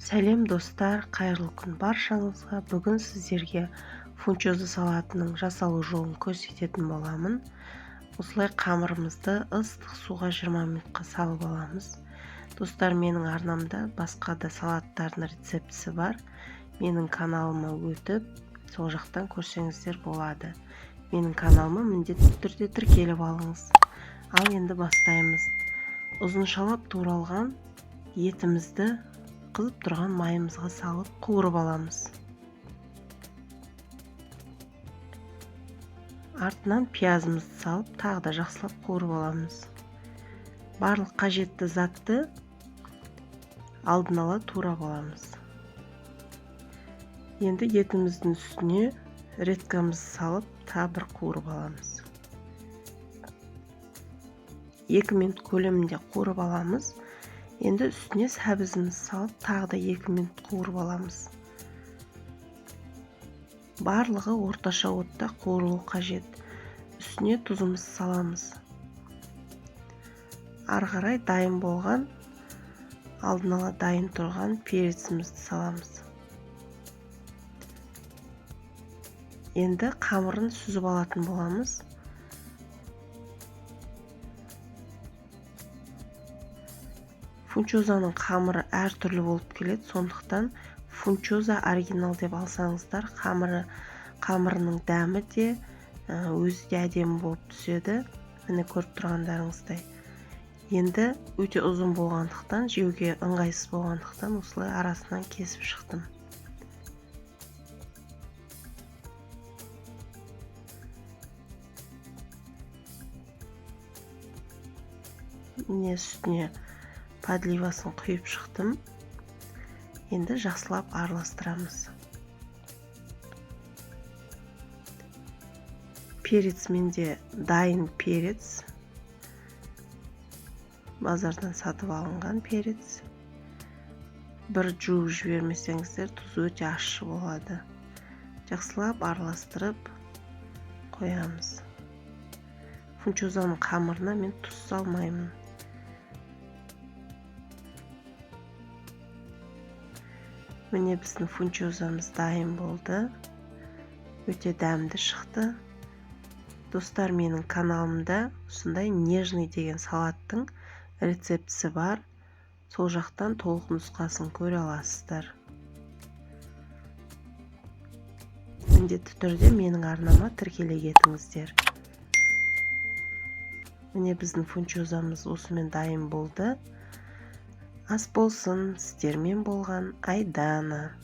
Сәлем достар, қайырлы күн баршаңызға. Бүгін сіздерге фунчоза салатының жасалу жолын көрсететін боламын. Осылай қамырымызды ыстық суға 20 минутқа салып аламыз. Достар, менің арнамда басқа да салаттардың рецептісі бар. Менің каналыма өтіп, сол жақтан көрсеңіздер болады. Менің каналыма міндетті түрде тіркеліп алыңыз. Ал енді бастаймыз. Ұзыншалап туралған етімізді қызып тұрған майымызға салып қуырып аламыз. Артынан пиязымызды салып, тағы да жақсылап қуырып аламыз. Барлық қажетті затты алдын ала турап аламыз. Енді етіміздің үстіне редкамызды салып, тағы бір қуырып аламыз. 2 минут көлемінде қуырып аламыз. Енді үстіне сәбізімізді салып, тағы да 2 минут қуырып аламыз. Барлығы орташа отта қуырылу қажет. Үстіне тұзымызды саламыз. Ары қарай дайын болған, алдын ала дайын тұрған перецімізді саламыз. Енді қамырын сүзіп алатын боламыз. Фунчозаның қамыры әртүрлі болып келеді, сондықтан фунчоза оригинал деп алсаңыздар, қамырының дәмі де өзі де әдемі болып түседі. Міне көріп тұрғандарыңыздай. Енді өте ұзын болғандықтан, жеуге ыңғайсыз болғандықтан осылай арасынан кесіп шықтым. Міне үстіне подливасын құйып шықтым. Енді жақсылап араластырамыз. Перец менде дайын перец. Базардан сатып алынған перец. Бір жуып жібермесеңіздер, тұзы өте ащы болады. Жақсылап араластырып қоямыз. Фунчозаның қамырына мен тұз салмаймын. Міне біздің фунчозамыз дайын болды. Өте дәмді шықты. Достар, менің каналымда осындай нежный деген салаттың рецептісі бар. Сол жақтан толық нұсқасын көре аласыздар. Міндетті түрде менің арнама тіркеле кетіңіздер. Міне біздің фунчозамыз осымен дайын болды. Ас болсын, сіздермен болған Айдана.